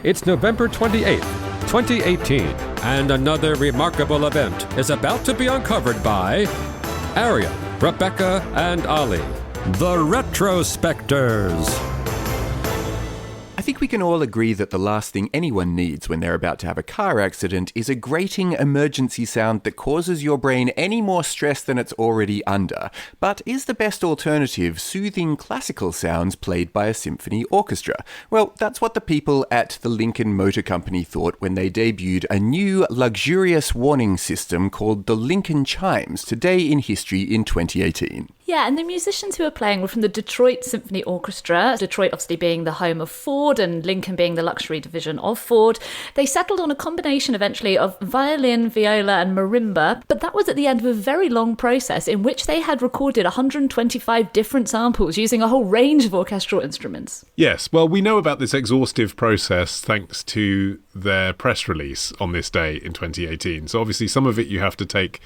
It's November 28th, 2018, and another remarkable event is about to be uncovered by Ariel, Rebecca, and Ali, the Retrospectors. I think we can all agree that the last thing anyone needs when they're about to have a car accident is a grating emergency sound that causes your brain any more stress than it's already under. But is the best alternative soothing classical sounds played by a symphony orchestra? Well, that's what the people at the Lincoln Motor Company thought when they debuted a new luxurious warning system called the Lincoln Chimes today in history in 2018. Yeah, and the musicians who were playing were from the Detroit Symphony Orchestra, Detroit obviously being the home of Ford and Lincoln being the luxury division of Ford. They settled on a combination eventually of violin, viola and marimba, but that was at the end of a very long process in which they had recorded 125 different samples using a whole range of orchestral instruments. Yes, well, we know about this exhaustive process thanks to their press release on this day in 2018. So obviously some of it you have to take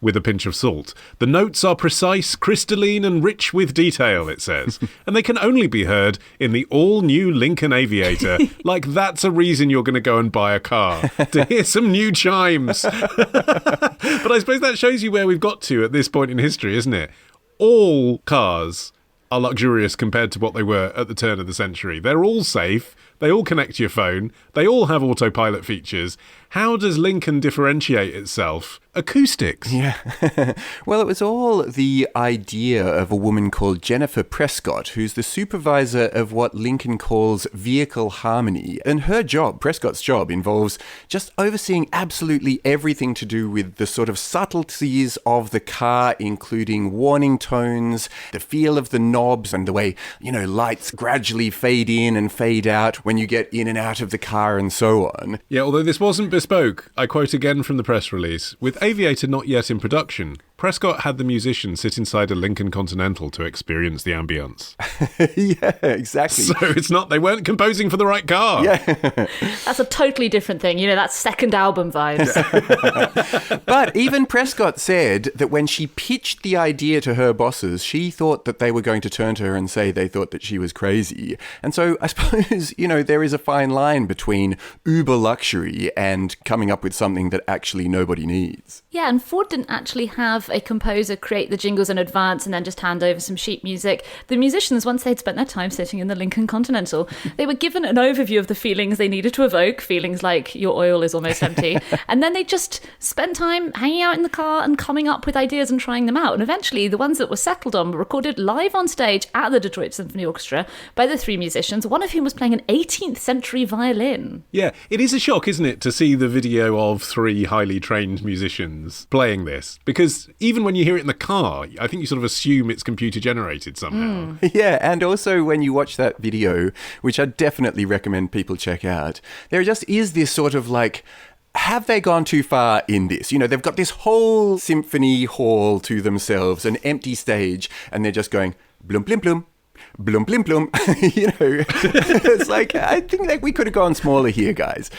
with a pinch of salt. The notes are precise, crystalline and rich with detail, it says. And they can only be heard in the all-new Lincoln Aviator. Like that's a reason you're going to go and buy a car, to hear some new chimes. But I suppose that shows you where we've got to at this point in history, isn't it? All cars are luxurious compared to what they were at the turn of the century. They're all safe. They all connect to your phone. They all have autopilot features. How does Lincoln differentiate itself? Acoustics. Yeah. Well, it was all the idea of a woman called Jennifer Prescott, who's the supervisor of what Lincoln calls vehicle harmony. And her job, Prescott's job, involves just overseeing absolutely everything to do with the sort of subtleties of the car, including warning tones, the feel of the knobs, and the way, lights gradually fade in and fade out when you get in and out of the car and so on. Yeah, although this wasn't bespoke, I quote again from the press release, with Aviator not yet in production, Prescott had the musicians sit inside a Lincoln Continental to experience the ambience. Yeah, exactly. So it's not, they weren't composing for the right car. Yeah. That's a totally different thing. That's second album vibes. But even Prescott said that when she pitched the idea to her bosses, she thought that they were going to turn to her and say they thought that she was crazy. And so I suppose, there is a fine line between uber luxury and coming up with something that actually nobody needs. Yeah, and Ford didn't actually have a composer create the jingles in advance and then just hand over some sheet music. The musicians, once they'd spent their time sitting in the Lincoln Continental, they were given an overview of the feelings they needed to evoke, feelings like your oil is almost empty, and then they just spent time hanging out in the car and coming up with ideas and trying them out. And eventually, the ones that were settled on were recorded live on stage at the Detroit Symphony Orchestra by the three musicians, one of whom was playing an 18th century violin. Yeah, it is a shock, isn't it, to see the video of three highly trained musicians playing this? Because even when you hear it in the car, I think you sort of assume it's computer generated somehow. Yeah, and also when you watch that video, which I definitely recommend people check out, there just is this sort of have they gone too far in this? They've got this whole symphony hall to themselves, an empty stage, and they're just going blum, blum, blum. Blum, blum, blum. It's I think we could have gone smaller here, guys.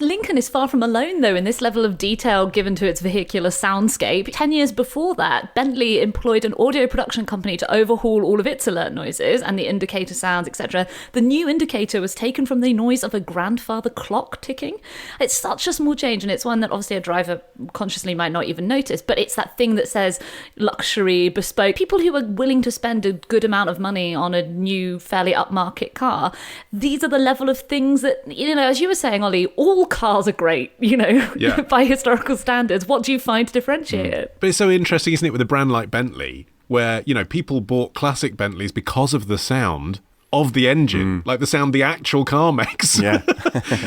Lincoln is far from alone, though, in this level of detail given to its vehicular soundscape. 10 years before that, Bentley employed an audio production company to overhaul all of its alert noises and the indicator sounds, etc. The new indicator was taken from the noise of a grandfather clock ticking. It's such a small change, and it's one that obviously a driver consciously might not even notice, but it's that thing that says luxury, bespoke. People who are willing to spend a good amount of money on a new, fairly upmarket car, these are the level of things that, as you were saying, Ollie, all cars are great, by historical standards. What do you find to differentiate it? But it's so interesting, isn't it, with a brand like Bentley, where, people bought classic Bentleys because of the sound of the engine, like the sound the actual car makes. Yeah.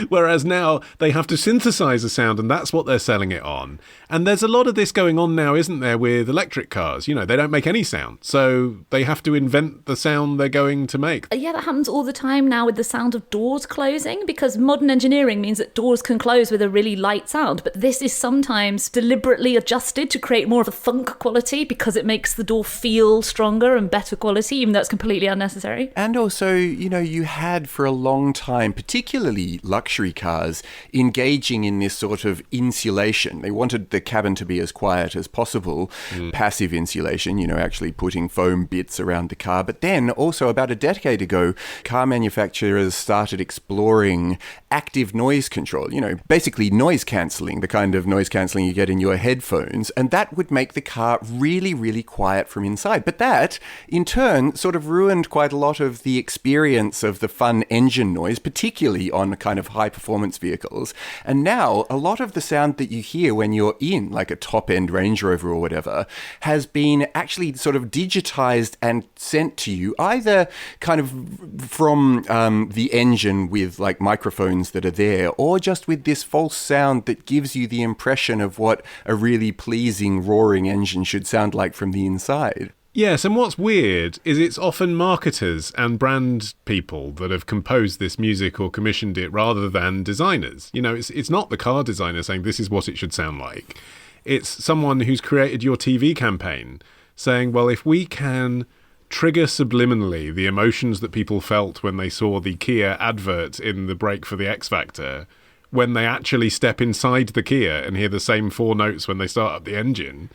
Whereas now they have to synthesize the sound, and that's what they're selling it on. And there's a lot of this going on now, isn't there, with electric cars? They don't make any sound, so they have to invent the sound they're going to make. Yeah, that happens all the time now with the sound of doors closing, because modern engineering means that doors can close with a really light sound, but this is sometimes deliberately adjusted to create more of a funk quality because it makes the door feel stronger and better quality, even though it's completely unnecessary. And also also, you had for a long time, particularly luxury cars, engaging in this sort of insulation. They wanted the cabin to be as quiet as possible, passive insulation, actually putting foam bits around the car. But then also about a decade ago, car manufacturers started exploring active noise control, basically noise cancelling, the kind of noise cancelling you get in your headphones. And that would make the car really, really quiet from inside. But that, in turn, sort of ruined quite a lot of the experience of the fun engine noise, particularly on kind of high-performance vehicles. And now, a lot of the sound that you hear when you're in, like a top-end Range Rover or whatever, has been actually sort of digitized and sent to you, either kind of from the engine with, like, microphones that are there, or just with this false sound that gives you the impression of what a really pleasing, roaring engine should sound like from the inside. Yes, and what's weird is it's often marketers and brand people that have composed this music or commissioned it rather than designers. It's not the car designer saying this is what it should sound like. It's someone who's created your TV campaign saying, well, if we can trigger subliminally the emotions that people felt when they saw the Kia advert in the break for the X Factor, when they actually step inside the Kia and hear the same 4 notes when they start up the engine,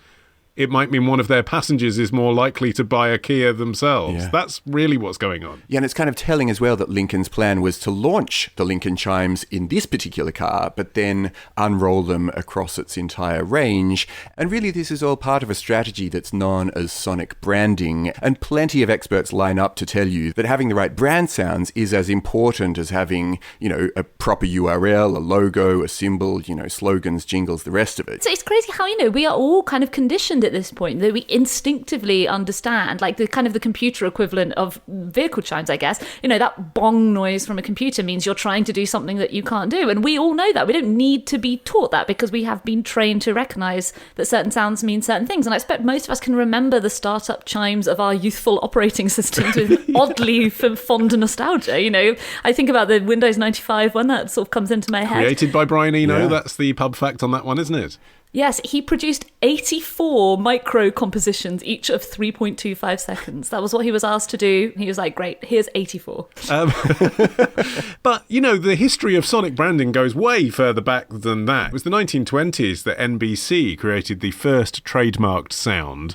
it might mean one of their passengers is more likely to buy a Kia themselves. Yeah. That's really what's going on. Yeah, and it's kind of telling as well that Lincoln's plan was to launch the Lincoln Chimes in this particular car, but then unroll them across its entire range. And really, this is all part of a strategy that's known as sonic branding. And plenty of experts line up to tell you that having the right brand sounds is as important as having, a proper URL, a logo, a symbol, slogans, jingles, the rest of it. So it's crazy how, we are all kind of conditioned at this point that we instinctively understand, like the kind of the computer equivalent of vehicle chimes, I guess. That bong noise from a computer means you're trying to do something that you can't do. And we all know that. We don't need to be taught that because we have been trained to recognize that certain sounds mean certain things. And I expect most of us can remember the startup chimes of our youthful operating systems with oddly fond nostalgia. I think about the Windows 95 one that sort of comes into my head. Created by Brian Eno. Yeah. That's the pub fact on that one, isn't it? Yes, he produced 84 micro compositions, each of 3.25 seconds. That was what he was asked to do. He was like, great, here's 84. But, the history of sonic branding goes way further back than that. It was the 1920s that NBC created the first trademarked sound,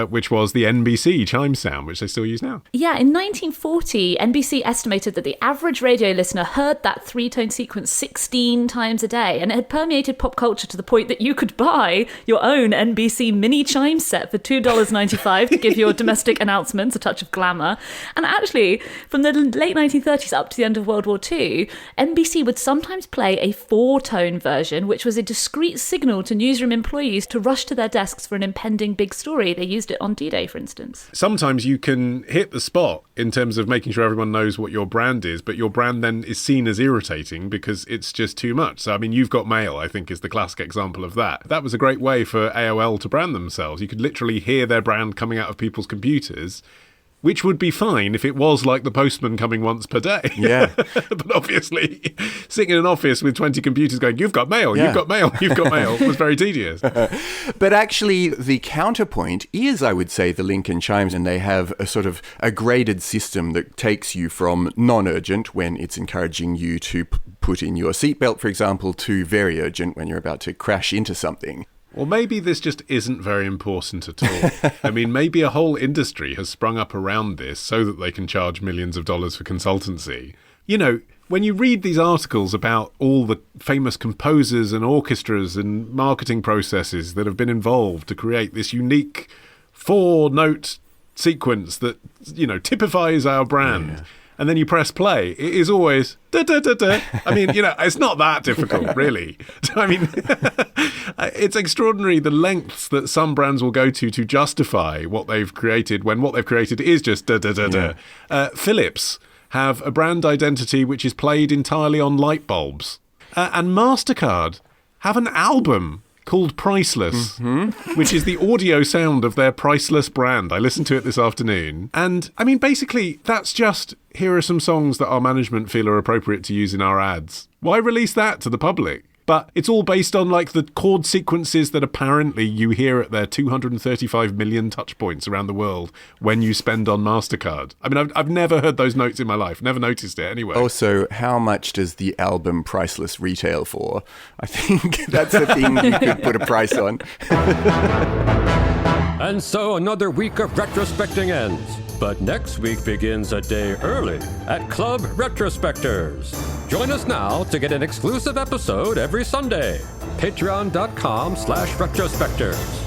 which was the NBC chime sound, which they still use now. Yeah, in 1940, NBC estimated that the average radio listener heard that 3-tone sequence 16 times a day, and it had permeated pop culture to the point that you could buy your own NBC mini chime set for $2.95 to give your domestic announcements a touch of glamour. And actually, from the late 1930s up to the end of World War II, NBC would sometimes play a 4-tone version, which was a discreet signal to newsroom employees to rush to their desks for an impending big story. They used it on D-Day, for instance. Sometimes you can hit the spot in terms of making sure everyone knows what your brand is, but your brand then is seen as irritating because it's just too much. So, You've Got Mail, I think, is the classic example of that. That was a great way for AOL to brand themselves. You could literally hear their brand coming out of people's computers, which would be fine if it was like the postman coming once per day. Yeah. But obviously, sitting in an office with 20 computers going, you've got mail, you've got mail, you've got mail, was very tedious. But actually, the counterpoint is, I would say, the Lincoln Chimes, and they have a sort of a graded system that takes you from non-urgent, when it's encouraging you to put in your seatbelt, for example, to very urgent when you're about to crash into something. Or maybe this just isn't very important at all. Maybe a whole industry has sprung up around this so that they can charge millions of dollars for consultancy. When you read these articles about all the famous composers and orchestras and marketing processes that have been involved to create this unique 4-note sequence that, typifies our brand. Yeah. And then you press play, it is always da-da-da-da. It's not that difficult, really. It's extraordinary the lengths that some brands will go to justify what they've created when what they've created is just da-da-da-da. Yeah. Philips have a brand identity which is played entirely on light bulbs. And MasterCard have an album called Priceless, which is the audio sound of their Priceless brand. I listened to it this afternoon. And, basically, that's just, here are some songs that our management feel are appropriate to use in our ads. Why release that to the public? but it's all based on like the chord sequences that apparently you hear at their 235 million touch points around the world when you spend on MasterCard. I mean, I've never heard those notes in my life, never noticed it anyway. Also, how much does the album Priceless retail for? I think that's a thing you could put a price on. And so another week of retrospecting ends. But next week begins a day early at Club Retrospectors. Join us now to get an exclusive episode every Sunday. Patreon.com/retrospectors.